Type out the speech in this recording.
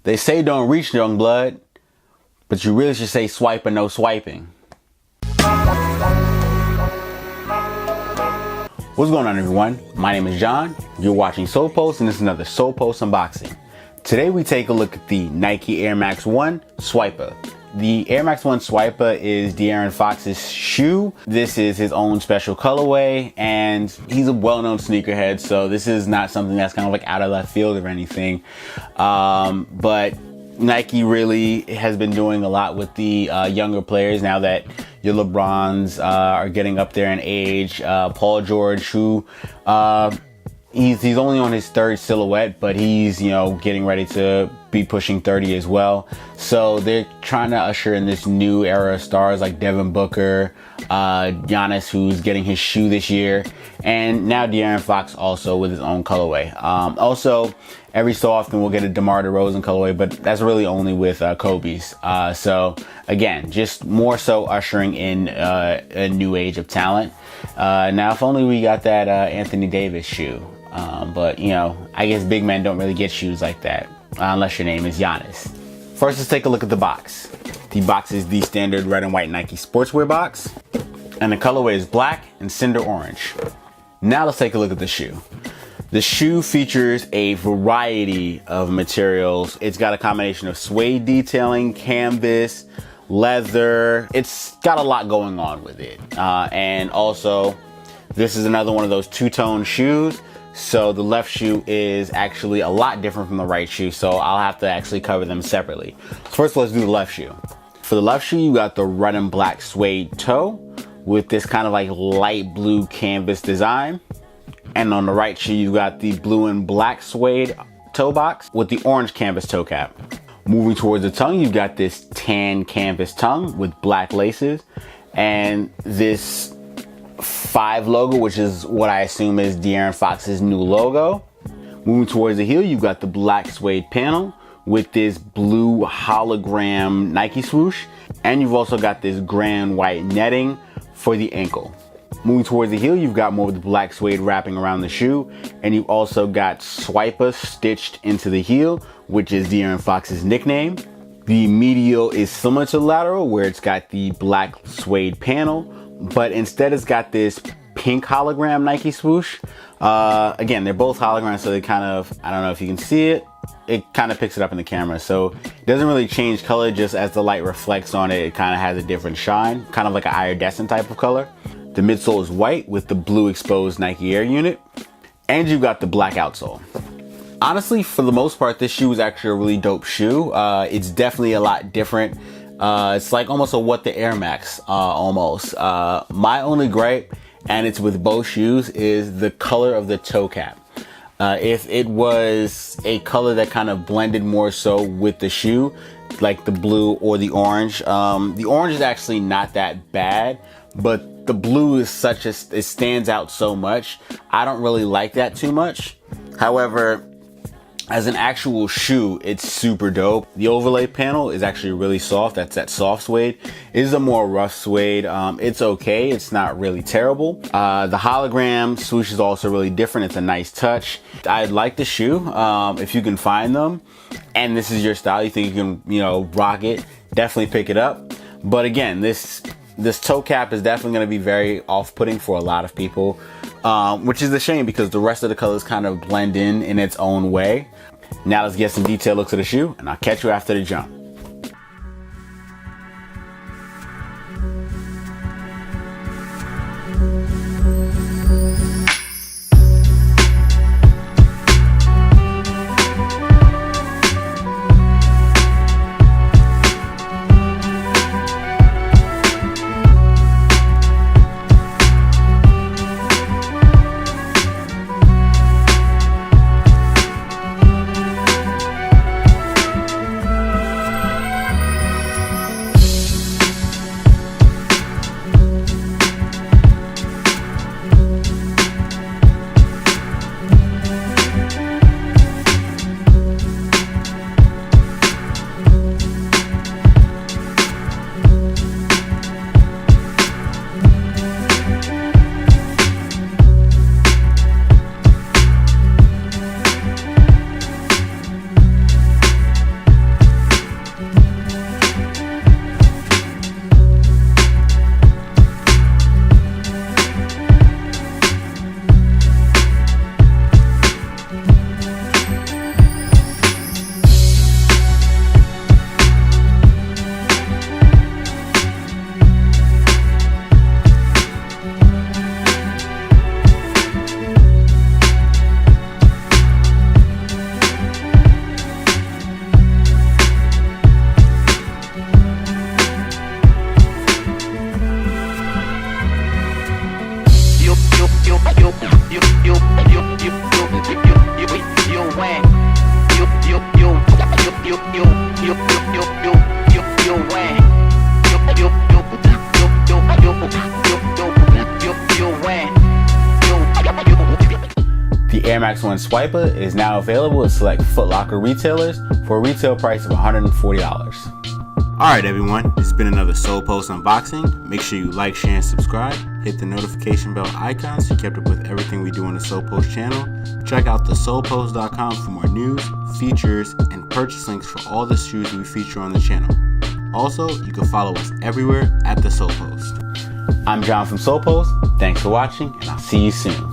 They say don't reach, young blood, but you really should say swipe or no swiping. What's going on, everyone? My name is John. You're watching Solepost, and this is another Solepost unboxing. Today we take a look at the Nike Air Max 1 Swipa. The Air Max 1 Swipa is De'Aaron Fox's shoe. This is his own special colorway, and he's a well-known sneakerhead, so this is not something that's kind of like out of left field or anything. But Nike really has been doing a lot with the younger players now that your LeBrons are getting up there in age. Paul George, who he's only on his third silhouette, but he's, getting ready to be pushing 30 as well. So they're trying to usher in this new era of stars like Devin Booker, Giannis, who's getting his shoe this year, and now De'Aaron Fox also with his own colorway. Also, every so often we'll get a DeMar DeRozan colorway, but that's really only with Kobe's. So again, just more so ushering in a new age of talent. Now, if only we got that Anthony Davis shoe. But I guess big men don't really get shoes like that unless your name is Giannis. First, let's take a look at the box. The box is the standard red and white Nike sportswear box, and the colorway is black and cinder orange. Now let's take a look at the shoe. The shoe features a variety of materials. It's got a combination of suede detailing, canvas, leather. It's got a lot going on with it. And also, this is another one of those two-tone shoes. So the left shoe is actually a lot different from the right shoe. So I'll have to actually cover them separately. First, let's do the left shoe. For the left shoe, you got the red and black suede toe with this kind of like light blue canvas design. And on the right shoe, you got the blue and black suede toe box with the orange canvas toe cap. Moving towards the tongue, you've got this tan canvas tongue with black laces and this 5 logo, which is what I assume is De'Aaron Fox's new logo. Moving towards the heel, you've got the black suede panel with this blue hologram Nike swoosh. And you've also got this grand white netting for the ankle. Moving towards the heel, you've got more of the black suede wrapping around the shoe. And you've also got Swipa stitched into the heel, which is De'Aaron Fox's nickname. The medial is similar to the lateral, where it's got the black suede panel, but instead it's got this pink hologram Nike swoosh. Again, they're both holograms, so they kind of, I don't know if you can see it, it kind of picks it up in the camera. So it doesn't really change color, just as the light reflects on it, it kind of has a different shine, kind of like an iridescent type of color. The midsole is white with the blue exposed Nike Air unit, and you've got the black outsole. Honestly, for the most part, this shoe is actually a really dope shoe. It's definitely a lot different. It's like almost a what the Air Max, almost. My only gripe, and it's with both shoes, is the color of the toe cap. If it was a color that kind of blended more so with the shoe, like the blue or the orange is actually not that bad, but the blue is such a, it stands out so much. I don't really like that too much. However, as an actual shoe, it's super dope. The overlay panel is actually really soft. That's that soft suede. It is a more rough suede. It's okay. It's not really terrible. The hologram swoosh is also really different. It's a nice touch. I like the shoe. If you can find them and this is your style, you think you can, rock it, definitely pick it up. But again, this toe cap is definitely going to be very off-putting for a lot of people. Which is a shame because the rest of the colors kind of blend in its own way. Now let's get some detailed looks at the shoe, and I'll catch you after the jump. Max 1 Swipa is now available at select Foot Locker retailers for a retail price of $140. Alright everyone, this has been another Solepost unboxing. Make sure you like, share, and subscribe. Hit the notification bell icon so you're kept up with everything we do on the Solepost channel. Check out thesolepost.com for more news, features, and purchase links for all the shoes we feature on the channel. Also, you can follow us everywhere at the Solepost. I'm John from Solepost. Thanks for watching, and I'll see you soon.